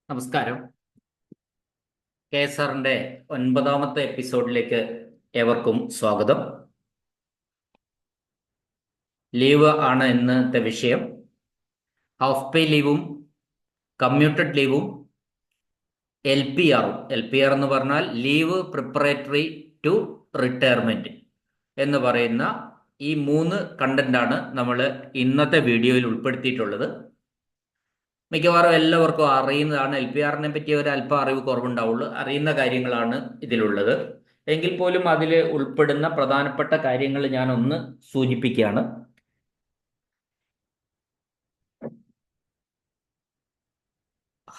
നമസ്കാരം. KSRന്റെ 9ാമത്തെ എപ്പിസോഡിലേക്ക് ഏവർക്കും സ്വാഗതം. ലീവ് ആണ് ഇന്നത്തെ വിഷയം. ഹാഫ് പേ ലീവും കമ്മ്യൂട്ടഡ് ലീവും LPR എന്ന് പറഞ്ഞാൽ ലീവ് പ്രിപ്പറേറ്ററി ടു റിട്ടയർമെന്റ് എന്ന് പറയുന്ന ഈ 3 കണ്ടന്റാണ് നമ്മൾ ഇന്നത്തെ വീഡിയോയിൽ ഉൾപ്പെടുത്തിയിട്ടുള്ളത്. മിക്കവാറും എല്ലാവർക്കും അറിയുന്നതാണ്. LPRനെ പറ്റി ഒരു അല്പം അറിവ് കുറവുണ്ടാവുള്ളൂ. അറിയുന്ന കാര്യങ്ങളാണ് ഇതിലുള്ളത്. എങ്കിൽ പോലും അതിൽ ഉൾപ്പെടുന്ന പ്രധാനപ്പെട്ട കാര്യങ്ങൾ ഞാൻ ഒന്ന് സൂചിപ്പിക്കുകയാണ്.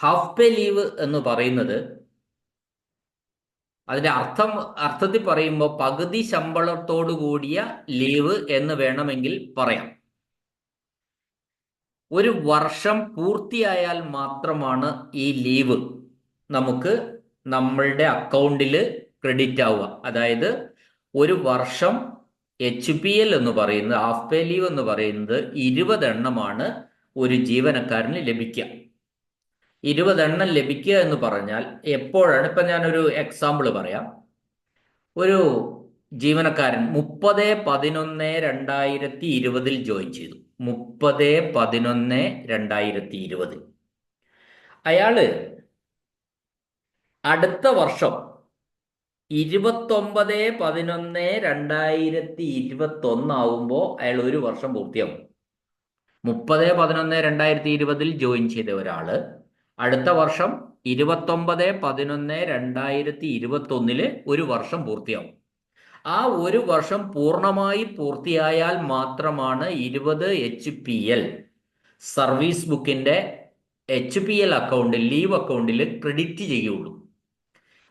ഹാഫ് പേ ലീവ് എന്ന് പറയുന്നത് അതിന്റെ അർത്ഥത്തിൽ പറയുമ്പോൾ പകുതി ശമ്പളത്തോടു കൂടിയ ലീവ് എന്ന് വേണമെങ്കിൽ പറയാം. ഒരു വർഷം പൂർത്തിയായാൽ മാത്രമാണ് ഈ ലീവ് നമുക്ക് നമ്മളുടെ അക്കൗണ്ടിൽ ക്രെഡിറ്റ് ആവുക. അതായത് ഒരു വർഷം HPL എന്ന് പറയുന്നത്, ഹാഫ് പേ ലീവ് എന്ന് പറയുന്നത് 20 എണ്ണമാണ് ഒരു ജീവനക്കാരന് ലഭിക്കുക. 20 എണ്ണം ലഭിക്കുക എന്ന് പറഞ്ഞാൽ എപ്പോഴാണ്? ഇപ്പം ഞാനൊരു എക്സാമ്പിൾ പറയാം. ഒരു ജീവനക്കാരൻ 30/11/2020 ജോയിൻ ചെയ്തു. 30/11/2020 അയാള് അടുത്ത വർഷം 29/11/2021 ആവുമ്പോൾ അയാൾ ഒരു വർഷം പൂർത്തിയാവും. 30/11/2020 ജോയിൻ ചെയ്ത ഒരാള് അടുത്ത വർഷം 29/11/2021 ഒരു വർഷം പൂർത്തിയാവും. ആ ഒരു വർഷം പൂർണ്ണമായി പൂർത്തിയായാൽ മാത്രമാണ് 20 HPL സർവീസ് ബുക്കിന്റെ HPL അക്കൗണ്ടിൽ, ലീവ് അക്കൗണ്ടിൽ ക്രെഡിറ്റ് ചെയ്യുള്ളൂ.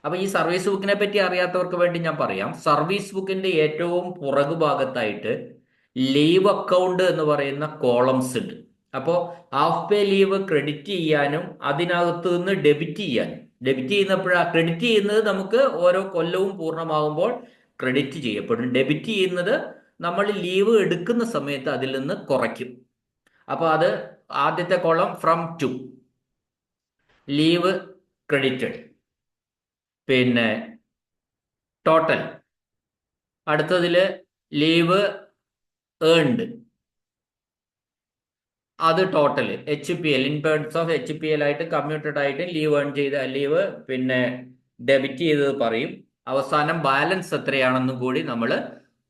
അപ്പൊ ഈ സർവീസ് ബുക്കിനെ പറ്റി അറിയാത്തവർക്ക് വേണ്ടി ഞാൻ പറയാം. സർവീസ് ബുക്കിന്റെ ഏറ്റവും പുറകുഭാഗത്തായിട്ട് ലീവ് അക്കൗണ്ട് എന്ന് പറയുന്ന കോളംസ് ഉണ്ട്. അപ്പോൾ ഹാഫ് പേ ലീവ് ക്രെഡിറ്റ് ചെയ്യാനും അതിനകത്ത് നിന്ന് ഡെബിറ്റ് ചെയ്യാനും, ഡെബിറ്റ് ചെയ്യുന്നപ്പോഴാണ് ക്രെഡിറ്റ് ചെയ്യുന്നത് നമുക്ക് ഓരോ കൊല്ലവും പൂർണ്ണമാകുമ്പോൾ ക്രെഡിറ്റ് ചെയ്യപ്പെടും. ഡെബിറ്റ് ചെയ്യുന്നത് നമ്മൾ ലീവ് എടുക്കുന്ന സമയത്ത് അതിൽ നിന്ന് കുറയ്ക്കും. അപ്പോൾ അത് ആദ്യത്തെ column from to leave credited, പിന്നെ ടോട്ടൽ, അടുത്തതിൽ ലീവ് ഏൺഡ്, അത് total HPL in terms of HPL ആയിട്ട് കമ്മ്യൂട്ടഡ് ആയിട്ട് ലീവ് ഏൺ ചെയ്ത ലീവ് പിന്നെ ഡെബിറ്റ് ചെയ്തത് പറയും. അവസാനം ബാലൻസ് എത്രയാണെന്നും കൂടി നമ്മൾ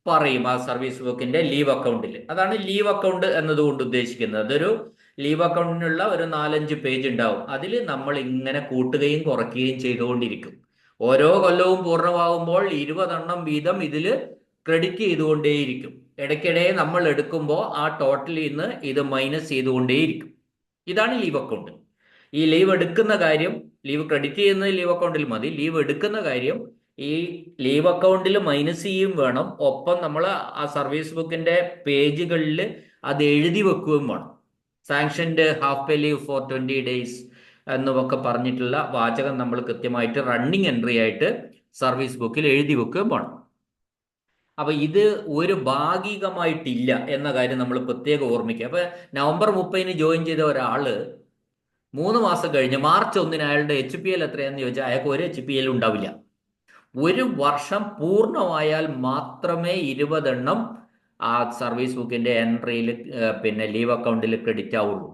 പറയും ആ സർവീസ് ബുക്കിന്റെ ലീവ് അക്കൗണ്ടിൽ. അതാണ് ലീവ് അക്കൗണ്ട് എന്നതുകൊണ്ട് ഉദ്ദേശിക്കുന്നത്. അതൊരു ലീവ് അക്കൗണ്ടിനുള്ള ഒരു 4-5 പേജ് ഉണ്ടാവും. അതിൽ നമ്മൾ ഇങ്ങനെ കൂട്ടുകയും കുറയ്ക്കുകയും ചെയ്തുകൊണ്ടിരിക്കും. ഓരോ കൊല്ലവും പൂർണ്ണമാകുമ്പോൾ 20 എണ്ണം വീതം ഇതിൽ ക്രെഡിറ്റ് ചെയ്തുകൊണ്ടേയിരിക്കും. ഇടയ്ക്കിടെ നമ്മൾ എടുക്കുമ്പോൾ ആ ടോട്ടലിൽ നിന്ന് ഇത് മൈനസ് ചെയ്തുകൊണ്ടേയിരിക്കും. ഇതാണ് ലീവ് അക്കൗണ്ട്. ഈ ലീവ് എടുക്കുന്ന കാര്യം, ലീവ് ക്രെഡിറ്റ് ചെയ്യുന്നത് ലീവ് അക്കൗണ്ടിൽ മതി. ലീവ് എടുക്കുന്ന കാര്യം ഈ ലീവ് അക്കൗണ്ടിൽ മൈനസ് ചെയ്യും വേണം. ഒപ്പം നമ്മൾ ആ സർവീസ് ബുക്കിന്റെ പേജുകളിൽ അത് എഴുതി വെക്കുകയും വേണം. Sanctioned half pay leave for 20 days എന്നൊക്കെ പറഞ്ഞിട്ടുള്ള വാചകം നമ്മൾ കൃത്യമായിട്ട് റണ്ണിങ് എൻട്രി ആയിട്ട് സർവീസ് ബുക്കിൽ എഴുതി വെക്കുകയും വേണം. അപ്പൊ ഇത് ഒരു ഭാഗികമായിട്ടില്ല എന്ന കാര്യം നമ്മൾ പ്രത്യേകം ഓർമ്മിക്കുക. അപ്പൊ നവംബർ 30-ന് ജോയിൻ ചെയ്ത ഒരാള് 3 മാസം കഴിഞ്ഞ് മാർച്ച് 1-ന് അയാളുടെ HPL എത്രയാണെന്ന് ചോദിച്ചാൽ അയാൾക്ക് ഒരു HPL ഉണ്ടാവില്ല. ഒരു വർഷം പൂർണ്ണമായാൽ മാത്രമേ 20 എണ്ണം ആ സർവീസ് ബുക്കിന്റെ എൻട്രിയിൽ പിന്നെ ലീവ് അക്കൗണ്ടിൽ ക്രെഡിറ്റ് ആവുള്ളൂ.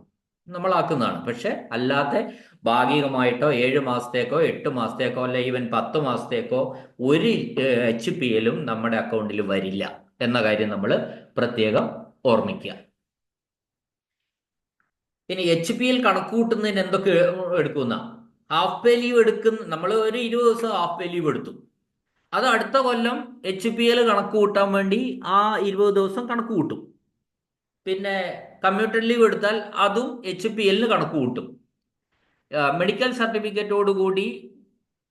നമ്മളാക്കുന്നതാണ്. പക്ഷെ അല്ലാതെ ഭാഗികമായിട്ടോ 7 മാസത്തേക്കോ 8 മാസത്തേക്കോ അല്ല ഈവൻ 10 മാസത്തേക്കോ ഒരു HPL നമ്മുടെ അക്കൗണ്ടിൽ വരില്ല എന്ന കാര്യം നമ്മൾ പ്രത്യേകം ഓർമ്മിക്കുക. ഇനി HPL കണക്ക് കൂട്ടുന്നതിന് എന്തൊക്കെ എടുക്കുന്ന? ഹാഫ് പേ ലീവ് എടുക്കുന്ന നമ്മൾ ഒരു 20 ദിവസം ഹാഫ് പേ ലീവ് എടുത്തു. അത് അടുത്ത കൊല്ലം HPL കണക്ക് കൂട്ടാൻ വേണ്ടി ആ 20 ദിവസം കണക്ക് കൂട്ടും. പിന്നെ കമ്മ്യൂട്ടഡ് ലീവ് എടുത്താൽ അതും HPL കണക്ക് കൂട്ടും. മെഡിക്കൽ സർട്ടിഫിക്കറ്റോടുകൂടി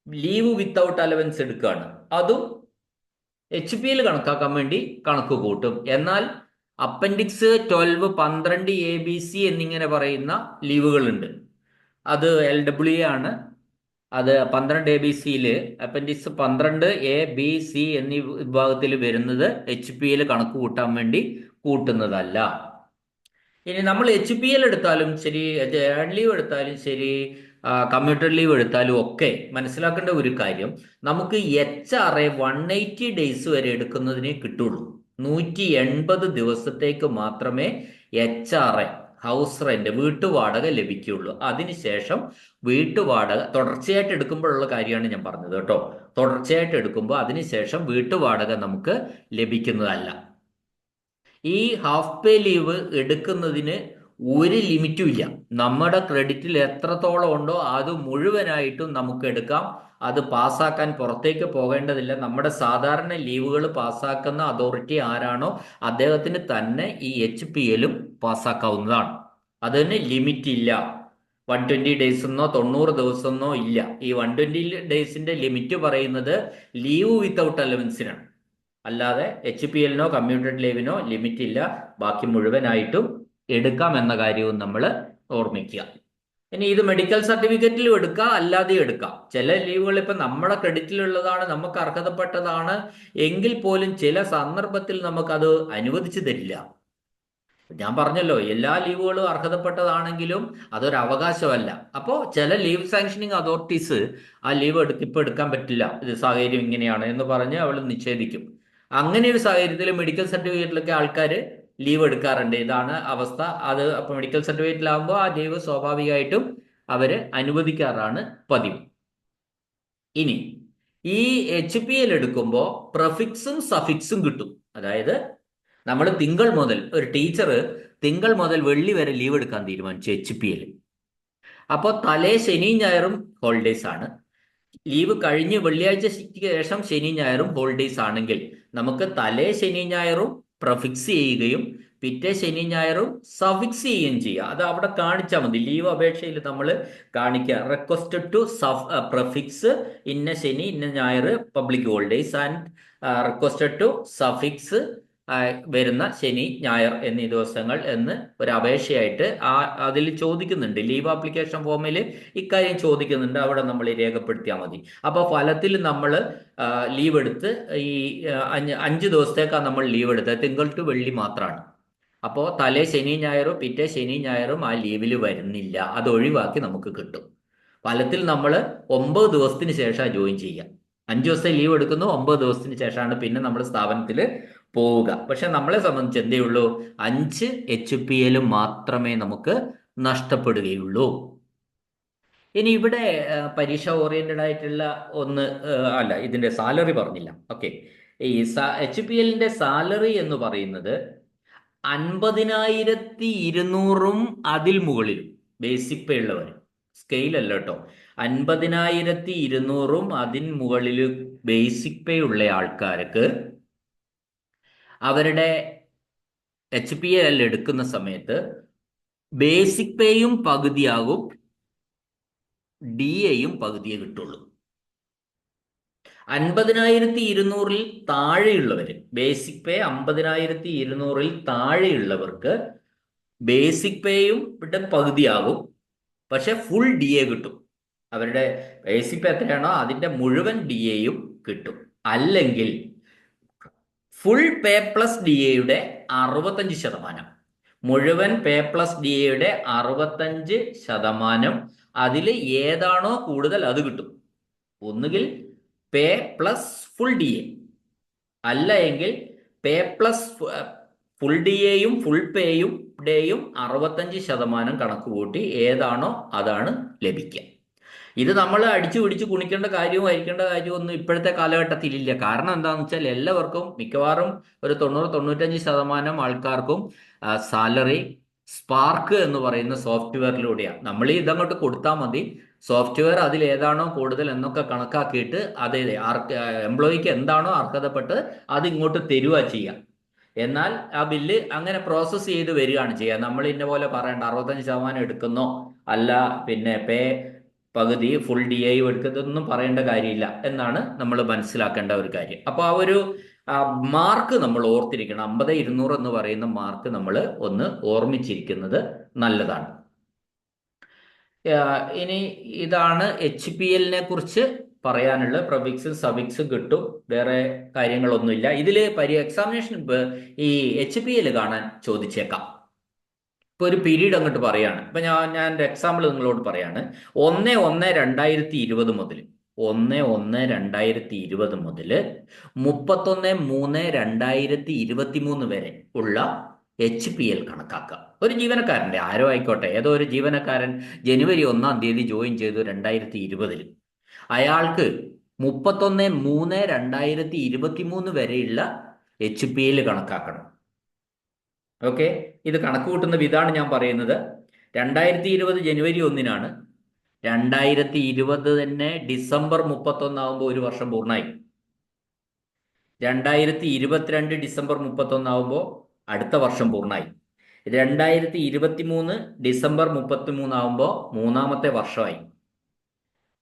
ലീവ് വിത്തൗട്ട് അലവൻസ് എടുക്കുകയാണ്, അതും HPL കണക്കാക്കാൻ വേണ്ടി കണക്ക് കൂട്ടും. എന്നാൽ അപ്പൻഡിക്സ് 12, 12 ABC എന്നിങ്ങനെ പറയുന്ന ലീവുകളുണ്ട്. അത് LWA ആണ്. അത് 12 ABC അപ്പൻഡിക്സ് 12 ABC എന്നീ വിഭാഗത്തിൽ വരുന്നത് HPL കണക്ക് കൂട്ടാൻ വേണ്ടി കൂട്ടുന്നതല്ല. ഇനി നമ്മൾ HPL എടുത്താലും ശരി, ഏൺ ലീവ് എടുത്താലും ശരി, കമ്മ്യൂട്ടർ ലീവ് എടുത്താലും ഒക്കെ മനസ്സിലാക്കേണ്ട ഒരു കാര്യം, നമുക്ക് HR 180 ഡേയ്സ് വരെ എടുക്കുന്നതിനെ കിട്ടുള്ളൂ. 180 ദിവസത്തേക്ക് മാത്രമേ HR, ഹൗസ് റെന്റ്, വീട്ടുവാടക ലഭിക്കുകയുള്ളൂ. അതിനുശേഷം വീട്ടുവാടക തുടർച്ചയായിട്ട് എടുക്കുമ്പോഴുള്ള കാര്യമാണ് ഞാൻ പറഞ്ഞത് കേട്ടോ. തുടർച്ചയായിട്ട് എടുക്കുമ്പോൾ അതിനുശേഷം വീട്ടുവാടക നമുക്ക് ലഭിക്കുന്നതല്ല. ഈ ഹാഫ് പേ ലീവ് എടുക്കുന്നതിന് ഒരു ലിമിറ്റും ഇല്ല. നമ്മുടെ ക്രെഡിറ്റിൽ എത്രത്തോളം ഉണ്ടോ അത് മുഴുവനായിട്ടും നമുക്ക് എടുക്കാം. അത് പാസ്സാക്കാൻ പുറത്തേക്ക് പോകേണ്ടതില്ല. നമ്മുടെ സാധാരണ ലീവുകൾ പാസ്സാക്കുന്ന അതോറിറ്റി ആരാണോ അദ്ദേഹത്തിന് തന്നെ ഈ HPLും പാസ്സാക്കാവുന്നതാണ്. അതിന് ലിമിറ്റ് ഇല്ല. 120 ഡേയ്സ് എന്നോ 90 ദിവസമെന്നോ ഇല്ല. ഈ 120 ഡേയ്സിന്റെ ലിമിറ്റ് പറയുന്നത് ലീവ് വിത്തൗട്ട് അലവൻസിനാണ്. അല്ലാതെ HPLനോ കമ്മ്യൂട്ടഡ് ലീവിനോ ലിമിറ്റ് ഇല്ല. ബാക്കി മുഴുവനായിട്ടും എടുക്കാം എന്ന കാര്യവും നമ്മൾ ഓർമ്മിക്കുക. ഇനി ഇത് മെഡിക്കൽ സർട്ടിഫിക്കറ്റിലും എടുക്കാം, അല്ലാതെ എടുക്കാം. ചില ലീവുകൾ ഇപ്പം നമ്മുടെ ക്രെഡിറ്റിലുള്ളതാണ്, നമുക്ക് അർഹതപ്പെട്ടതാണ് എങ്കിൽ പോലും ചില സന്ദർഭത്തിൽ നമുക്കത് അനുവദിച്ചു തരില്ല. ഞാൻ പറഞ്ഞല്ലോ, എല്ലാ ലീവുകളും അർഹതപ്പെട്ടതാണെങ്കിലും അതൊരു അവകാശമല്ല. അപ്പോൾ ചില ലീവ് സാങ്ഷനിങ് അതോറിറ്റീസ് ആ ലീവ് ഇപ്പം എടുക്കാൻ പറ്റില്ല, ഇത് സാഹചര്യം ഇങ്ങനെയാണ് എന്ന് പറഞ്ഞ് അവൾ നിഷേധിക്കും. അങ്ങനെ ഒരു സാഹചര്യത്തിൽ മെഡിക്കൽ സർട്ടിഫിക്കറ്റിലൊക്കെ ആൾക്കാർ ലീവ് എടുക്കാറുണ്ട്. ഇതാണ് അവസ്ഥ. അത് അപ്പോൾ മെഡിക്കൽ സർട്ടിഫിക്കറ്റിലാകുമ്പോൾ ആ ലീവ് സ്വാഭാവികമായിട്ടും അവർ അനുവദിക്കാറാണ് പതിവ്. ഇനി ഈ HPL എടുക്കുമ്പോൾ പ്രഫിക്സും സഫിക്സും കിട്ടും. അതായത് നമ്മൾ തിങ്കൾ മുതൽ, ഒരു ടീച്ചർ തിങ്കൾ മുതൽ വെള്ളി വരെ ലീവ് എടുക്കാൻ തീരുമാനിച്ചു HPL. അപ്പോൾ തലേ ശനിയും ഞായറും ഹോളിഡേയ്സ് ആണ്. ലീവ് കഴിഞ്ഞ് വെള്ളിയാഴ്ചയ്ക്ക് ശേഷം ശനി ഞായറും ഹോളിഡേയ്സ് ആണെങ്കിൽ നമുക്ക് തലേ ശനി ഞായറും പ്രഫിക്സ് ചെയ്യുകയും പിറ്റേ ശനി ഞായറും സഫിക്സ് ചെയ്യുകയും ചെയ്യുക. അത് അവിടെ കാണിച്ചാൽ മതി. ലീവ് അപേക്ഷയിൽ നമ്മൾ കാണിക്കുക, റിക്വസ്റ്റ് ടു പ്രഫിക്സ് ഇന്ന ശനി ഇന്ന ഞായർ public holidays and requested to suffix വരുന്ന ശനി ഞായർ എന്നീ ദിവസങ്ങൾ എന്ന് ഒരു അപേക്ഷയായിട്ട് അതിൽ ചോദിക്കുന്നുണ്ട്. ലീവ് ആപ്ലിക്കേഷൻ ഫോമിൽ ഇക്കാര്യം ചോദിക്കുന്നുണ്ട്. അവിടെ നമ്മൾ രേഖപ്പെടുത്തിയാൽ മതി. അപ്പോൾ ഫലത്തിൽ നമ്മൾ ലീവ് എടുത്ത് ഈ 5 ദിവസത്തേക്കാണ് നമ്മൾ ലീവ് എടുത്തത്. തിങ്കൾ ടു വെള്ളി മാത്രമാണ്. അപ്പോൾ തലേ ശനി ഞായറും പിറ്റേ ശനി ഞായറും ആ ലീവിൽ വരുന്നില്ല. അത് ഒഴിവാക്കി നമുക്ക് കിട്ടും. ഫലത്തിൽ നമ്മൾ 9 ദിവസത്തിന് ശേഷം ജോയിൻ ചെയ്യുക. 5 ദിവസത്തെ ലീവ് എടുക്കുന്നു, 9 ദിവസത്തിന് ശേഷമാണ് പിന്നെ നമ്മൾ സ്ഥാപനത്തിൽ പോവുക. പക്ഷെ നമ്മളെ സംബന്ധിച്ച് എന്തേ ഉള്ളൂ, 5 HPL മാത്രമേ നമുക്ക് നഷ്ടപ്പെടുകയുള്ളൂ. ഇനി ഇവിടെ പരീക്ഷ ഓറിയന്റഡ് ആയിട്ടുള്ള ഒന്ന് അല്ല, ഇതിന്റെ സാലറി പറഞ്ഞില്ല. ഓക്കെ, ഈ HPLന്റെ സാലറി എന്ന് പറയുന്നത് 50,200 അതിൽ മുകളിലും ബേസിക് പേ ഉള്ളവർ, സ്കെയിലല്ല കേട്ടോ, 50,200 അതിന് മുകളിൽ ബേസിക് പേ ഉള്ള ആൾക്കാർക്ക് അവരുടെ HPL എടുക്കുന്ന സമയത്ത് ബേസിക് പേയും പകുതിയാകും, DAയും പകുതിയേ കിട്ടുള്ളൂ. 50,200 താഴെയുള്ളവര്, ബേസിക് പേ 50,200 താഴെയുള്ളവർക്ക് ബേസിക് പേയും പകുതിയാകും, പക്ഷെ ഫുൾ DA കിട്ടും. അവരുടെ ബേസിക് പേ എത്രയാണോ അതിന്റെ മുഴുവൻ DAയും കിട്ടും. അല്ലെങ്കിൽ ഫുൾ പേ പ്ലസ് DAയുടെ 65%, മുഴുവൻ പേ പ്ലസ് DAയുടെ 65%, അതിൽ ഏതാണോ കൂടുതൽ അത് കിട്ടും. ഒന്നുകിൽ പേ പ്ലസ് ഫുൾ DA, അല്ല എങ്കിൽ പേ പ്ലസ് ഫുൾ DAയും ഫുൾ പേയും ഡേയും 65% കണക്ക് കൂട്ടി ഏതാണോ അതാണ് ലഭിക്കുക. ഇത് നമ്മൾ അടിച്ചു പിടിച്ച് കുണിക്കേണ്ട കാര്യവും അരിക്കേണ്ട കാര്യവും ഒന്നും ഇപ്പോഴത്തെ കാലഘട്ടത്തിലില്ല. കാരണം എന്താണെന്ന് വെച്ചാൽ എല്ലാവർക്കും, മിക്കവാറും ഒരു 90-95% ആൾക്കാർക്കും സാലറി സ്പാർക്ക് എന്ന് പറയുന്ന സോഫ്റ്റ്വെയറിലൂടെയാണ്. നമ്മൾ ഇതങ്ങോട്ട് കൊടുത്താൽ മതി, സോഫ്റ്റ്വെയർ അതിൽ ഏതാണോ കൂടുതൽ എന്നൊക്കെ കണക്കാക്കിയിട്ട് അതെ എംപ്ലോയിക്ക് എന്താണോ അർഹതപ്പെട്ട് അത് ഇങ്ങോട്ട് തരുക ചെയ്യാം. എന്നാൽ ആ ബില്ല് അങ്ങനെ പ്രോസസ്സ് ചെയ്ത് വരികയാണ് ചെയ്യുക. നമ്മൾ ഇന്ന പോലെ പറയണ്ട 65% എടുക്കുന്നോ, അല്ല പിന്നെ പേ പകുതി ഫുൾ DAയും എടുക്കുന്നതൊന്നും പറയേണ്ട കാര്യമില്ല എന്നാണ് നമ്മൾ മനസ്സിലാക്കേണ്ട ഒരു കാര്യം. അപ്പോൾ ആ ഒരു മാർക്ക് നമ്മൾ ഓർത്തിരിക്കണം. 50,200 എന്ന് പറയുന്ന മാർക്ക് നമ്മൾ ഒന്ന് ഓർമ്മിച്ചിരിക്കുന്നത് നല്ലതാണ്. ഇനി ഇതാണ് HPLനെ കുറിച്ച് പറയാനുള്ള. പ്രഫിക്സും സഫിക്സും കിട്ടും, വേറെ കാര്യങ്ങളൊന്നുമില്ല ഇതിൽ. എക്സാമിനേഷൻ ഈ HPL കാണാൻ ചോദിച്ചേക്കാം. ഇപ്പൊ ഒരു പീരീഡ് അങ്ങോട്ട് പറയാണ്. ഇപ്പൊ ഞാൻ ഒരു എക്സാമ്പിൾ നിങ്ങളോട് പറയാണ്. 1/1/2020 മുതൽ 1/1/2020 മുതൽ 31/3/2023 വരെ ഉള്ള HPL കണക്കാക്കുക. ഒരു ജീവനക്കാരന്റെ, ആരോ ആയിക്കോട്ടെ, ഏതോ ഒരു ജീവനക്കാരൻ ജനുവരി 1-ാം തീയതി ജോയിൻ ചെയ്തു 2020. അയാൾക്ക് 31/3/2023 വരെയുള്ള HPL കണക്കാക്കണം. ഓക്കെ, ഇത് കണക്ക് കൂട്ടുന്ന വിധാണ് ഞാൻ പറയുന്നത്. 2020 ജനുവരി 1-നാണ്. 2020 തന്നെ ഡിസംബർ 31 ഒരു വർഷം പൂർണ്ണമായി. 2022 ഡിസംബർ 31 അടുത്ത വർഷം പൂർണ്ണമായി. 2023 ഡിസംബർ 33 മൂന്നാമത്തെ വർഷമായി.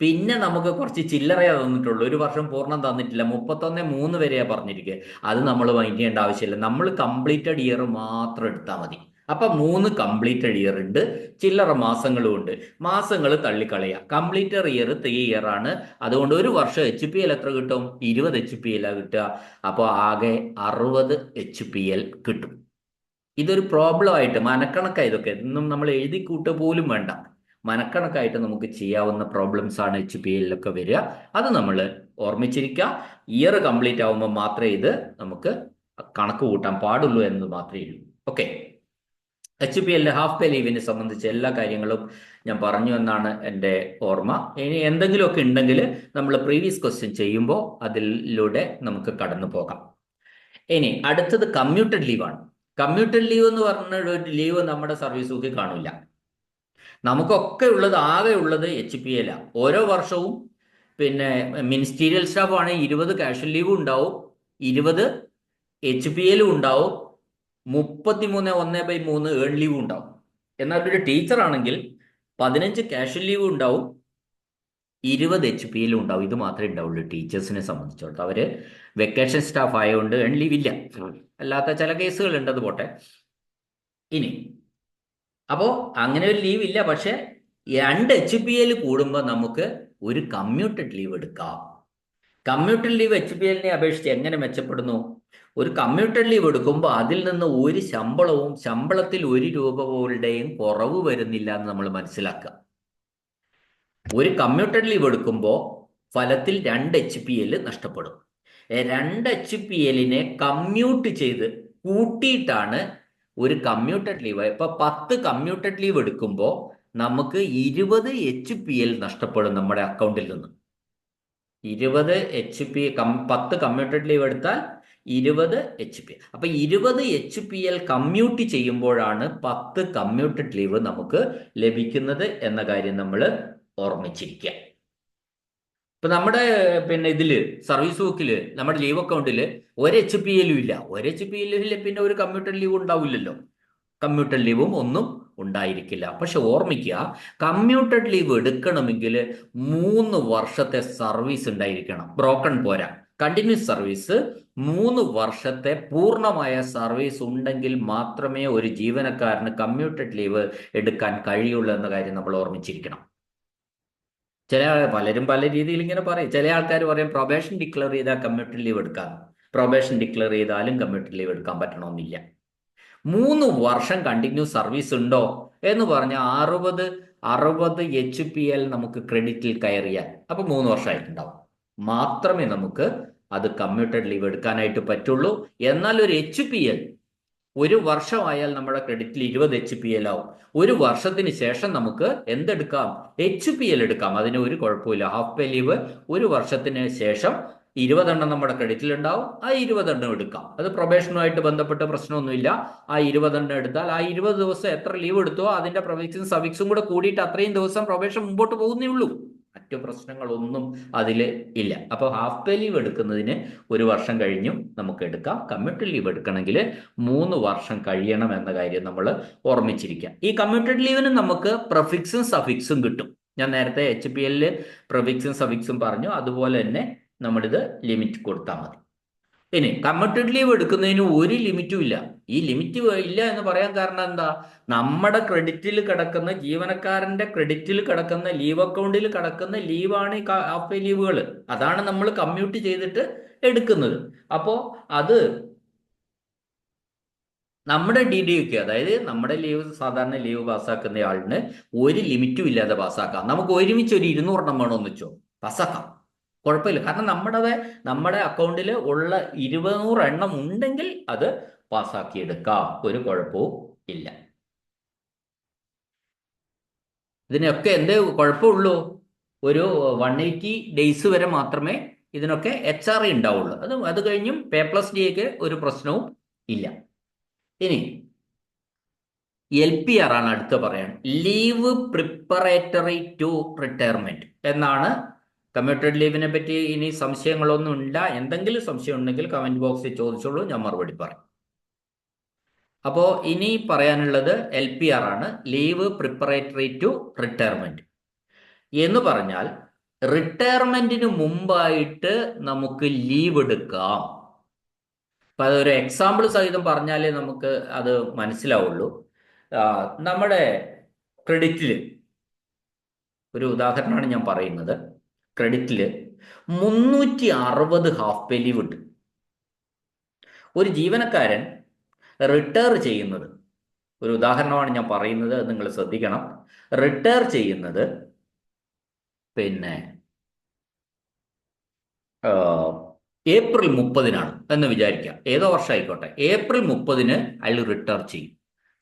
പിന്നെ നമുക്ക് കുറച്ച് ചില്ലറയാ തന്നിട്ടുള്ളൂ, ഒരു വർഷം പൂർണ്ണം തന്നിട്ടില്ല. 31/3 വരെയാ പറഞ്ഞിരിക്കുക. അത് നമ്മൾ മൈൻഡ് ചെയ്യേണ്ട ആവശ്യമില്ല. നമ്മൾ കംപ്ലീറ്റഡ് ഇയർ മാത്രം എടുത്താൽ മതി. അപ്പൊ 3 കംപ്ലീറ്റഡ് ഇയർ ഉണ്ട്, ചില്ലറ മാസങ്ങളും ഉണ്ട്. മാസങ്ങൾ തള്ളിക്കളയുക. കംപ്ലീറ്റഡ് ഇയർ 3 ഇയർ ആണ്. അതുകൊണ്ട് ഒരു വർഷം HPL എത്ര കിട്ടും? 20 HPL കിട്ടുക. അപ്പോൾ ആകെ 60 HPL കിട്ടും. ഇതൊരു പ്രോബ്ലം ആയിട്ട് മനക്കണക്കാണ്. ഇതൊക്കെ ഇന്നും നമ്മൾ എഴുതി കൂട്ടുക പോലും വേണ്ട, മനക്കണക്കായിട്ട് നമുക്ക് ചെയ്യാവുന്ന പ്രോബ്ലംസ് ആണ് HPLൊക്കെ വരിക. അത് നമ്മൾ ഓർമ്മിച്ചിരിക്കുക. ഇയർ കംപ്ലീറ്റ് ആവുമ്പോൾ മാത്രമേ ഇത് നമുക്ക് കണക്ക് കൂട്ടാൻ പാടുള്ളൂ എന്ന് മാത്രമേ ഉള്ളൂ. ഓക്കെ, HPL ഹാഫ് പേ ലീവിനെ സംബന്ധിച്ച് എല്ലാ കാര്യങ്ങളും ഞാൻ പറഞ്ഞു എന്നാണ് എൻ്റെ ഓർമ്മ. ഇനി എന്തെങ്കിലുമൊക്കെ ഉണ്ടെങ്കിൽ നമ്മൾ പ്രീവിയസ് ക്വസ്റ്റ്യൻ ചെയ്യുമ്പോൾ അതിലൂടെ നമുക്ക് കടന്നു പോകാം. ഇനി അടുത്തത് കമ്മ്യൂട്ടഡ് ലീവാണ്. കമ്മ്യൂട്ടഡ് ലീവ് എന്ന് പറഞ്ഞ ഒരു ലീവ് നമ്മുടെ സർവീസ് ബുക്കിൽ കാണില്ല. നമുക്കൊക്കെ ഉള്ളത്, ആകെ ഉള്ളത് HPL. ഓരോ വർഷവും പിന്നെ മിനിസ്റ്റീരിയൽ സ്റ്റാഫ് ആണെങ്കിൽ 20 കാഷ്വൽ ലീവും ഉണ്ടാവും, 20 HPL ഉണ്ടാവും, 33/1/3 ഏൺ ലീവും ഉണ്ടാവും. എന്നാൽ ഒരു ടീച്ചർ ആണെങ്കിൽ 15 കാഷ്വൽ ലീവ് ഉണ്ടാവും, 20 HPL ഉണ്ടാവും. ഇത് മാത്രമേ ഉണ്ടാവുള്ളൂ ടീച്ചേഴ്സിനെ സംബന്ധിച്ചിടത്തോളം. അവര് വെക്കേഷൻ സ്റ്റാഫ് ആയതുകൊണ്ട് ഏൺ ലീവ് ഇല്ല. അല്ലാത്ത ചില കേസുകൾ ഉണ്ട്, അത് പോട്ടെ. ഇനി അപ്പോൾ അങ്ങനെ ഒരു ലീവ് ഇല്ല. പക്ഷെ 2 HPL കൂടുമ്പോൾ നമുക്ക് ഒരു കമ്മ്യൂട്ടഡ് ലീവ് എടുക്കാം. കമ്മ്യൂട്ടഡ് ലീവ് HPLനെ അപേക്ഷിച്ച് എങ്ങനെ മെച്ചപ്പെടുന്നു? ഒരു കമ്മ്യൂട്ടഡ് ലീവ് എടുക്കുമ്പോൾ അതിൽ നിന്ന് ഒരു ശമ്പളത്തിൽ 1 രൂപ പോലുടെയും കുറവ് വരുന്നില്ല എന്ന് നമ്മൾ മനസ്സിലാക്കുക. ഒരു കമ്മ്യൂട്ടഡ് ലീവ് എടുക്കുമ്പോൾ ഫലത്തിൽ 2 HPL നഷ്ടപ്പെടും. 2 HPLനെ കമ്മ്യൂട്ട് ചെയ്ത് കൂട്ടിയിട്ടാണ് ഒരു കമ്മ്യൂട്ടഡ് ലീവ്. ഇപ്പൊ 10 കമ്മ്യൂട്ടഡ് ലീവ് എടുക്കുമ്പോൾ നമുക്ക് 20 HPL നഷ്ടപ്പെടും നമ്മുടെ അക്കൗണ്ടിൽ നിന്ന്. 20 10 കമ്മ്യൂട്ടഡ് ലീവ് എടുത്താൽ 20 HPL. അപ്പൊ 20 HPL കമ്മ്യൂട്ട് ചെയ്യുമ്പോഴാണ് 10 കമ്മ്യൂട്ടഡ് ലീവ് നമുക്ക് ലഭിക്കുന്നത് എന്ന കാര്യം നമ്മൾ ഓർമ്മിച്ചിരിക്കുക. ഇപ്പൊ നമ്മുടെ ഇതില് സർവീസ് ബുക്കില് നമ്മുടെ ലീവ് അക്കൗണ്ടിൽ 1 HPL ഇല്ല. 1 HPL പിന്നെ ഒരു കമ്മ്യൂട്ടഡ് ലീവ് ഉണ്ടാവില്ലല്ലോ. കമ്മ്യൂട്ടഡ് ലീവും ഒന്നും ഉണ്ടായിരിക്കില്ല. പക്ഷെ ഓർമ്മിക്കുക, കമ്മ്യൂട്ടഡ് ലീവ് എടുക്കണമെങ്കിൽ 3 വർഷത്തെ സർവീസ് ഉണ്ടായിരിക്കണം. ബ്രോക്കൺ പോരാ, കണ്ടിന്യൂസ് സർവീസ്. 3 വർഷത്തെ പൂർണ്ണമായ സർവീസ് ഉണ്ടെങ്കിൽ മാത്രമേ ഒരു ജീവനക്കാരന് കമ്മ്യൂട്ടഡ് ലീവ് എടുക്കാൻ കഴിയുള്ളൂ എന്ന കാര്യം നമ്മൾ ഓർമ്മിച്ചിരിക്കണം. പലരും പല രീതിയിൽ ഇങ്ങനെ പറയും. ചില ആൾക്കാർ പറയും പ്രൊബേഷൻ ഡിക്ലെയർ ചെയ്താൽ കമ്മ്യൂട്ടഡ് ലീവ് എടുക്കാം. പ്രൊബേഷൻ ഡിക്ലെയർ ചെയ്താലും കമ്മ്യൂട്ടഡ് ലീവ് എടുക്കാൻ പറ്റണമെന്നില്ല. 3 വർഷം കണ്ടിന്യൂസ് സർവീസ് ഉണ്ടോ എന്ന് പറഞ്ഞാൽ 60 HPL നമുക്ക് ക്രെഡിറ്റിൽ കയറിയാൽ അപ്പൊ 3 വർഷമായിട്ടുണ്ടാവും. മാത്രമേ നമുക്ക് അത് കമ്മ്യൂട്ടഡ് ലീവ് എടുക്കാനായിട്ട് പറ്റുള്ളൂ. എന്നാൽ ഒരു HPL 1 വർഷമായാൽ നമ്മുടെ ക്രെഡിറ്റിൽ 20 HPL ആവും. 1 വർഷത്തിന് ശേഷം നമുക്ക് എന്തെടുക്കാം? HPL എടുക്കാം. അതിന് ഒരു കുഴപ്പമില്ല. ഹാഫ് പേ ലീവ് 1 വർഷത്തിന് ശേഷം 20 എണ്ണം നമ്മുടെ ക്രെഡിറ്റിൽ ഉണ്ടാവും. ആ 20 എണ്ണം എടുക്കാം. അത് പ്രൊബേഷനുമായിട്ട് ബന്ധപ്പെട്ട പ്രശ്നമൊന്നുമില്ല. ആ 20 എണ്ണം എടുത്താൽ ആ 20 ദിവസം എത്ര ലീവ് എടുത്തോ അതിന്റെ പ്രൊവിക്സും സഫിക്സും കൂടെ കൂടിയിട്ട് അത്രയും ദിവസം പ്രൊബേഷൻ മുമ്പോട്ട് പോകുന്നേ ഉള്ളൂ. മറ്റു പ്രശ്നങ്ങളൊന്നും അതിൽ ഇല്ല. അപ്പോൾ ഹാഫ് പേ ലീവ് എടുക്കുന്നതിന് 1 വർഷം കഴിഞ്ഞും നമുക്ക് എടുക്കാം. കമ്മ്യൂട്ടഡ് ലീവ് എടുക്കണമെങ്കിൽ 3 വർഷം കഴിയണം എന്ന കാര്യം നമ്മൾ ഓർമ്മിച്ചിരിക്കുക. ഈ കമ്മ്യൂട്ടഡ് ലീവിന് നമുക്ക് പ്രഫിക്സും സഫിക്സും കിട്ടും. ഞാൻ നേരത്തെ HPL പ്രഫിക്സും സഫിക്സും പറഞ്ഞു. അതുപോലെ തന്നെ നമ്മളിത് ലിമിറ്റ് കൊടുത്താൽ മതി. ഇനി കമ്മ്യൂട്ടഡ് ലീവ് എടുക്കുന്നതിന് ഒരു ലിമിറ്റും ഇല്ല. ഈ ലിമിറ്റ് ഇല്ല എന്ന് പറയാൻ കാരണം എന്താ? നമ്മുടെ ക്രെഡിറ്റിൽ കിടക്കുന്ന, ജീവനക്കാരന്റെ ക്രെഡിറ്റിൽ കിടക്കുന്ന ലീവ് അക്കൗണ്ടിൽ കിടക്കുന്ന ലീവാണ് ഈ ഹാഫ് പേ ലീവുകൾ. അതാണ് നമ്മൾ കമ്മ്യൂട്ട് ചെയ്തിട്ട് എടുക്കുന്നത്. അപ്പോൾ അത് നമ്മുടെ DDUക്ക്, അതായത് നമ്മുടെ ലീവ്, സാധാരണ ലീവ് പാസ്സാക്കുന്ന ആളിന് ഒരു ലിമിറ്റും ഇല്ലാതെ പാസ്സാക്കാം. നമുക്ക് ഒരുമിച്ച് ഒരു 200 വേണമെന്ന് വെച്ചോ, പാസ്സാക്കാം, കുഴപ്പമില്ല. കാരണം നമ്മുടെ അക്കൗണ്ടിൽ ഉള്ള 200 ഉണ്ടെങ്കിൽ അത് പാസ്സാക്കിയെടുക്കാം, ഒരു കുഴപ്പവും ഇല്ല. ഇതിനൊക്കെ എന്തേ കുഴപ്പമുള്ളൂ? ഒരു 180 ഡേയ്സ് വരെ മാത്രമേ ഇതിനൊക്കെ HRA ഉണ്ടാവുള്ളൂ. അത് കഴിഞ്ഞും P+D ഒരു പ്രശ്നവും ഇല്ല. ഇനി LPR ആണ് അടുത്ത് പറയാൻ. ലീവ് പ്രിപ്പറേറ്ററി ടു റിട്ടയർമെന്റ് എന്നാണ്. കമ്മ്യൂട്ടഡ് ലീവിനെ പറ്റി ഇനി സംശയങ്ങളൊന്നും ഇല്ല. എന്തെങ്കിലും സംശയം ഉണ്ടെങ്കിൽ കമന്റ് ബോക്സിൽ ചോദിച്ചോളൂ, ഞാൻ മറുപടി പറയും. അപ്പോൾ ഇനി പറയാനുള്ളത് LPR ആണ്, ലീവ് പ്രിപ്പറേറ്ററി ടു റിട്ടയർമെന്റ്. എന്ന് പറഞ്ഞാൽ റിട്ടയർമെന്റിന് മുമ്പായിട്ട് നമുക്ക് ലീവ് എടുക്കാം. അപ്പൊ അതൊരു എക്സാമ്പിൾ സഹിതം പറഞ്ഞാലേ നമുക്ക് അത് മനസ്സിലാവുള്ളൂ. നമ്മുടെ ക്രെഡിറ്റില് ഒരു ഉദാഹരണമാണ് ഞാൻ പറയുന്നത്. ക്രെഡിറ്റില് 360 ഹാഫ് പേ ലീവ് ഉണ്ട്. ഒരു ജീവനക്കാരൻ റിട്ടയർ ചെയ്യുന്നത്, ഒരു ഉദാഹരണമാണ് ഞാൻ പറയുന്നത്, അത് നിങ്ങൾ ശ്രദ്ധിക്കണം. റിട്ടയർ ചെയ്യുന്നത് പിന്നെ ഏപ്രിൽ 30-നാണ് എന്ന് വിചാരിക്കാം. ഏതോ വർഷം ആയിക്കോട്ടെ, ഏപ്രിൽ 30-ന് അയാൾ റിട്ടയർ ചെയ്യും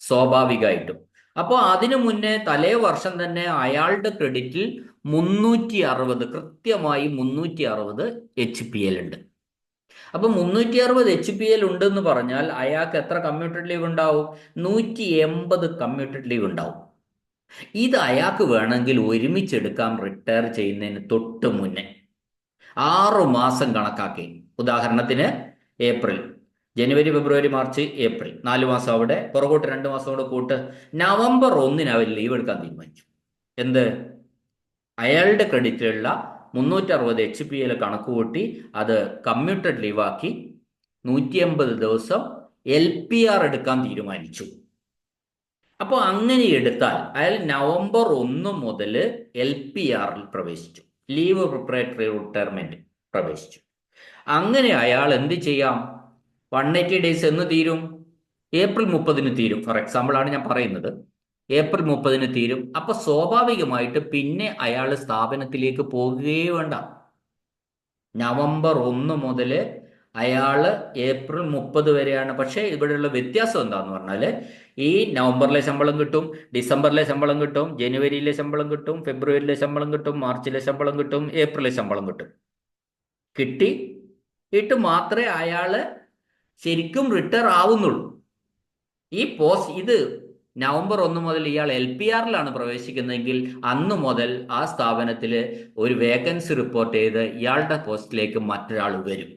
സ്വാഭാവികമായിട്ടും. അപ്പോൾ അതിനു മുന്നേ തലേ വർഷം തന്നെ അയാളുടെ ക്രെഡിറ്റിൽ 360, കൃത്യമായി 360 HPL ഉണ്ട്. അപ്പൊ 360 HPL ഉണ്ടെന്ന് പറഞ്ഞാൽ അയാൾക്ക് എത്ര കമ്മ്യൂട്ടഡ് ലീവ് ഉണ്ടാവും? 180 കമ്മ്യൂട്ടഡ് ലീവ് ഉണ്ടാവും. ഇത് അയാൾക്ക് വേണമെങ്കിൽ ഒരുമിച്ചെടുക്കാം. റിട്ടയർ ചെയ്യുന്നതിന് തൊട്ട് മുന്നേ 6 മാസം കണക്കാക്കി. ഉദാഹരണത്തിന് ഏപ്രിൽ, ജനുവരി, ഫെബ്രുവരി, മാർച്ച്, ഏപ്രിൽ, 4 മാസം അവിടെ, പുറകോട്ട് 2 മാസം കൂടെ കൂട്ട്. നവംബർ 1-ന് അവർ ലീവ് എടുക്കാൻ തീരുമാനിച്ചു. എന്ത്? അയാളുടെ ക്രെഡിറ്റിലുള്ള 360 HPL കണക്ക് കൂട്ടി അത് കമ്മ്യൂട്ടഡ് ലീവാക്കി 180 ദിവസം LPR എടുക്കാൻ തീരുമാനിച്ചു. അപ്പോൾ അങ്ങനെ എടുത്താൽ അയാൾ നവംബർ 1 മുതൽ LPRൽ പ്രവേശിച്ചു, ലീവ് പ്രിപ്പറേറ്ററി റിട്ടയർമെന്റ് പ്രവേശിച്ചു. അങ്ങനെ അയാൾ എന്ത് ചെയ്യാം? 180 ഡേയ്സ് എന്ന് തീരും? ഏപ്രിൽ 30-ന് തീരും. ഫോർ എക്സാമ്പിൾ ആണ് ഞാൻ പറയുന്നത്. ഏപ്രിൽ 30-ന് തീരും. അപ്പൊ സ്വാഭാവികമായിട്ട് പിന്നെ അയാൾ സ്ഥാപനത്തിലേക്ക് പോകുകയേ വേണ്ട. നവംബർ 1 മുതൽ അയാള് ഏപ്രിൽ 30 വരെയാണ്. പക്ഷേ ഇവിടെയുള്ള വ്യത്യാസം എന്താന്ന് പറഞ്ഞാല്, ഈ നവംബറിലെ ശമ്പളം കിട്ടും, ഡിസംബറിലെ ശമ്പളം കിട്ടും, ജനുവരിയിലെ ശമ്പളം കിട്ടും, ഫെബ്രുവരിയിലെ ശമ്പളം കിട്ടും, മാർച്ചിലെ ശമ്പളം കിട്ടും, ഏപ്രിലെ ശമ്പളം കിട്ടും. കിട്ടിയിട്ട് മാത്രമേ അയാള് ശരിക്കും റിട്ടയർ ആവുന്നുള്ളൂ. ഇത് നവംബർ 1 മുതൽ ഇയാൾ LPRലാണ് പ്രവേശിക്കുന്നതെങ്കിൽ അന്ന് മുതൽ ആ സ്ഥാപനത്തിൽ ഒരു വേക്കൻസി റിപ്പോർട്ട് ചെയ്ത് ഇയാളുടെ പോസ്റ്റിലേക്ക് മറ്റൊരാൾ വരും.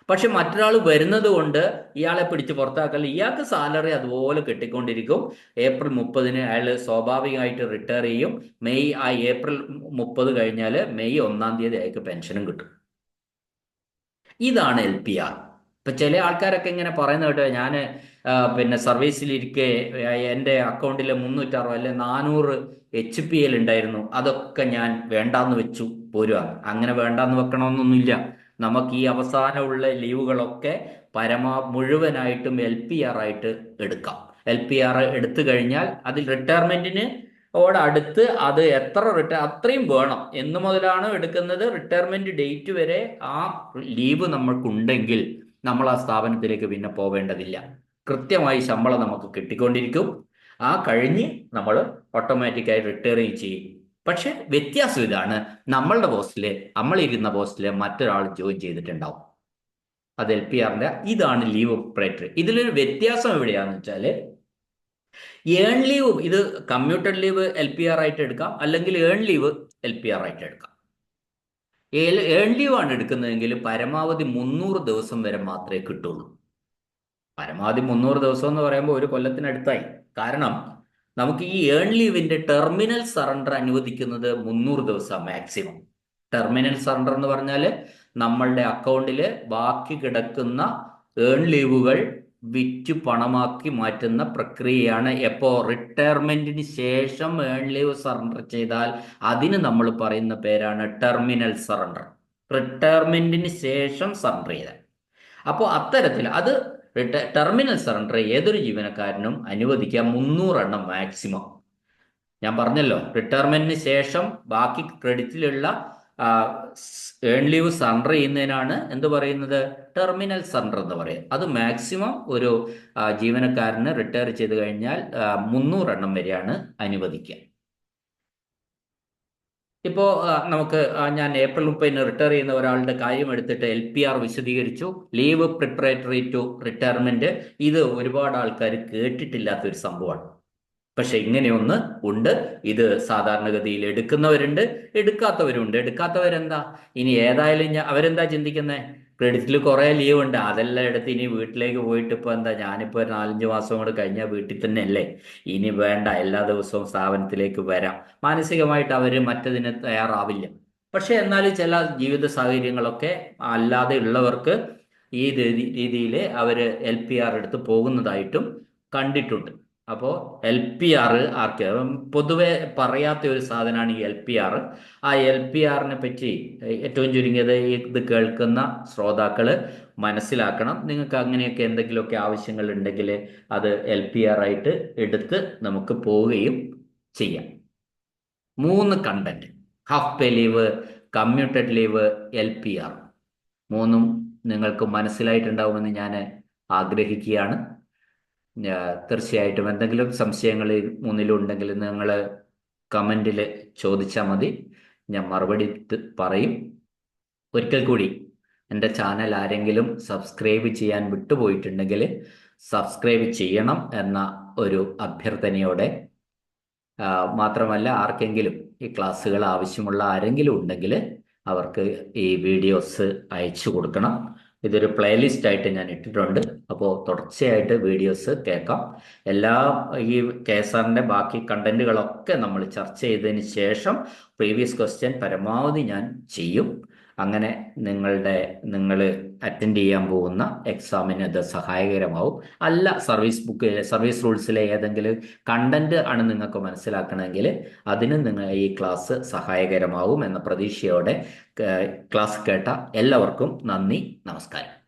പക്ഷെ മറ്റൊരാൾ വരുന്നത് കൊണ്ട് ഇയാളെ പിടിച്ച് പുറത്താക്കൽ, ഇയാൾക്ക് സാലറി അതുപോലെ കിട്ടിക്കൊണ്ടിരിക്കും. ഏപ്രിൽ 30-ന് അയാൾ സ്വാഭാവികമായിട്ട് റിട്ടയർ ചെയ്യും. ഏപ്രിൽ 30 കഴിഞ്ഞാൽ മെയ് 1-ാം തീയതി അയാൾക്ക് പെൻഷനും കിട്ടും. ഇതാണ് LPR. ഇപ്പൊ ചില ആൾക്കാരൊക്കെ ഇങ്ങനെ പറയുന്ന കേട്ടോ, ഞാൻ പിന്നെ സർവീസിലിരിക്കെ എൻ്റെ അക്കൗണ്ടിൽ 360 അല്ലെ 400 HPL ഉണ്ടായിരുന്നു, അതൊക്കെ ഞാൻ വേണ്ടാന്ന് വെച്ചു പോരുക. അങ്ങനെ വേണ്ടാന്ന് വെക്കണമെന്നൊന്നുമില്ല. നമുക്ക് ഈ അവസാനമുള്ള ലീവുകളൊക്കെ മുഴുവനായിട്ടും LPR ആയിട്ട് എടുക്കാം. LPR എടുത്തു കഴിഞ്ഞാൽ അതിൽ റിട്ടയർമെന്റിന് അടുത്ത് അത് അത്രയും വേണം എന്ന് മുതലാണ് എടുക്കുന്നത്. റിട്ടയർമെന്റ് ഡേറ്റ് വരെ ആ ലീവ് നമ്മൾക്കുണ്ടെങ്കിൽ നമ്മൾ ആ സ്ഥാപനത്തിലേക്ക് പിന്നെ പോവേണ്ടതില്ല. കൃത്യമായി ശമ്പളം നമുക്ക് കിട്ടിക്കൊണ്ടിരിക്കും. ആ കഴിഞ്ഞ് നമ്മൾ ഓട്ടോമാറ്റിക്കായി റിട്ടയർ ചെയ്യും. പക്ഷെ വ്യത്യാസം ഇതാണ്, നമ്മളിരുന്ന പോസ്റ്റില് മറ്റൊരാൾ ജോയിൻ ചെയ്തിട്ടുണ്ടാവും. അത് LPRന്റെ. ഇതാണ് ലീവ് പ്രിപ്പറേറ്ററി. ഇതിലൊരു വ്യത്യാസം എവിടെയാന്ന് വെച്ചാല്, ഏൺ ലീവ്, ഇത് കമ്മ്യൂട്ടഡ് ലീവ് LPR ആയിട്ട് എടുക്കാം, അല്ലെങ്കിൽ ഏൺ ലീവ് LPR ആയിട്ട് എടുക്കാം. ഏൺ ലീവ് ആണ് എടുക്കുന്നതെങ്കിൽ പരമാവധി 300 ദിവസം വരെ മാത്രമേ കിട്ടുള്ളൂ. പരമാവധി 300 ദിവസം എന്ന് പറയുമ്പോൾ ഒരു കൊല്ലത്തിനടുത്തായി. കാരണം നമുക്ക് ഈ ഏൺ ലീവിന്റെ ടെർമിനൽ സറണ്ടർ അനുവദിക്കുന്നത് 300 ദിവസം മാക്സിമം. ടെർമിനൽ സറണ്ടർ എന്ന് പറഞ്ഞാൽ നമ്മളുടെ അക്കൗണ്ടിൽ ബാക്കി കിടക്കുന്ന ഏൺ ലീവുകൾ വിറ്റ് പണമാക്കി മാറ്റുന്ന പ്രക്രിയയാണ്. എപ്പോ? റിട്ടയർമെന്റിന് ശേഷം ഏൺ ലീവ് സറണ്ടർ ചെയ്താൽ അതിന് നമ്മൾ പറയുന്ന പേരാണ് ടെർമിനൽ സറണ്ടർ. റിട്ടയർമെന്റിന് ശേഷം സറണ്ടർ ചെയ്താൽ. അപ്പോൾ അത്തരത്തിൽ അത് ടെർമിനൽ സറണ്ടർ ഏതൊരു ജീവനക്കാരനും അനുവദിക്കാം 300 എണ്ണം മാക്സിമം. ഞാൻ പറഞ്ഞല്ലോ, റിട്ടയർമെന്റിന് ശേഷം ബാക്കി ക്രെഡിറ്റിലുള്ള ഏൺ ലീവ് സറണ്ടർ ചെയ്യുന്നതിനാണ് എന്ത് പറയുന്നത്, ടെർമിനൽ സറണ്ടർ എന്ന് പറയും. അത് മാക്സിമം ഒരു ജീവനക്കാരന് റിട്ടയർ ചെയ്ത് കഴിഞ്ഞാൽ 300 എണ്ണം വരെയാണ് അനുവദിക്കുക. ഇപ്പോൾ നമുക്ക് ഞാൻ ഏപ്രിൽ 30 റിട്ടയർ ചെയ്യുന്ന ഒരാളുടെ കാര്യം എടുത്തിട്ട് LPR വിശദീകരിച്ചു. Leave preparatory to retirement. ഇത് ഒരുപാട് ആൾക്കാർ കേട്ടിട്ടില്ലാത്ത ഒരു സംഭവമാണ്. പക്ഷെ ഇങ്ങനെയൊന്ന് ഉണ്ട്. ഇത് സാധാരണഗതിയിൽ എടുക്കുന്നവരുണ്ട്, എടുക്കാത്തവരുണ്ട്. എടുക്കാത്തവരെന്താ, ഇനി ഏതായാലും അവരെന്താ ചിന്തിക്കുന്നത്, ക്രെഡിറ്റിൽ കുറേ ലീവ് ഉണ്ട്, അതെല്ലാം എടുത്ത് ഇനി വീട്ടിലേക്ക് പോയിട്ട് ഇപ്പോൾ എന്താ, ഞാനിപ്പോൾ 4-5 മാസം കൂടെ കഴിഞ്ഞാൽ വീട്ടിൽ തന്നെ അല്ലേ, ഇനി വേണ്ട, എല്ലാ ദിവസവും സ്ഥാപനത്തിലേക്ക് വരാം. മാനസികമായിട്ട് അവർ മറ്റതിന് തയ്യാറാവില്ല. പക്ഷെ എന്നാലും ചില ജീവിത സാഹചര്യങ്ങളൊക്കെ അല്ലാതെ ഉള്ളവർക്ക് ഈ രീതിയിൽ അവർ LPR എടുത്ത് പോകുന്നതായിട്ടും കണ്ടിട്ടുണ്ട്. അപ്പോൾ LPR ആർക്ക് പൊതുവെ പറയാത്ത ഒരു സാധനമാണ് ഈ LPR. ആ LPRനെ പറ്റി ഏറ്റവും ചുരുങ്ങിയത് ഇത് കേൾക്കുന്ന ശ്രോതാക്കൾ മനസ്സിലാക്കണം. നിങ്ങൾക്ക് അങ്ങനെയൊക്കെ എന്തെങ്കിലുമൊക്കെ ആവശ്യങ്ങൾ ഉണ്ടെങ്കിൽ അത് LPR ആയിട്ട് എടുത്ത് നമുക്ക് പോവുകയും ചെയ്യാം. 3 content: half pay leave, commuted leave, LPR. 3ഉം നിങ്ങൾക്ക് മനസ്സിലായിട്ടുണ്ടാവുമെന്ന് ഞാൻ ആഗ്രഹിക്കുകയാണ്. തീർച്ചയായിട്ടും എന്തെങ്കിലും സംശയങ്ങൾ 3ലും ഉണ്ടെങ്കിൽ നിങ്ങൾ കമൻറ്റിൽ ചോദിച്ചാൽ മതി, ഞാൻ മറുപടി പറയും. ഒരിക്കൽ കൂടി എൻ്റെ ചാനൽ ആരെങ്കിലും സബ്സ്ക്രൈബ് ചെയ്യാൻ വിട്ടുപോയിട്ടുണ്ടെങ്കിൽ സബ്സ്ക്രൈബ് ചെയ്യണം എന്ന ഒരു അഭ്യർത്ഥനയോടെ, മാത്രമല്ല ആർക്കെങ്കിലും ഈ ക്ലാസ്സുകൾ ആവശ്യമുള്ള ആരെങ്കിലും ഉണ്ടെങ്കിൽ അവർക്ക് ഈ വീഡിയോസ് അയച്ചു കൊടുക്കണം. ഇതൊരു പ്ലേലിസ്റ്റ് ആയിട്ട് ഞാൻ ഇട്ടിട്ടുണ്ട്. അപ്പോൾ തുടർച്ചയായിട്ട് വീഡിയോസ് കേൾക്കാം. ഈ KSRന്റെ ബാക്കി കണ്ടന്റുകളൊക്കെ നമ്മൾ ചർച്ച ചെയ്തതിന് ശേഷം പ്രീവിയസ് ക്വസ്റ്റ്യൻ പരമാവധി ഞാൻ ചെയ്യും. അങ്ങനെ നിങ്ങൾ അറ്റൻഡ് ചെയ്യാൻ പോകുന്ന എക്സാമിന് അത് സഹായകരമാവും. അല്ല, സർവീസ് റൂൾസിലെ ഏതെങ്കിലും കണ്ടന്റ് ആണ് നിങ്ങൾക്ക് മനസ്സിലാക്കണമെങ്കിൽ അതിന് ഈ ക്ലാസ് സഹായകരമാവും എന്ന പ്രതീക്ഷയോടെ ക്ലാസ് കേട്ട എല്ലാവർക്കും നന്ദി, നമസ്കാരം.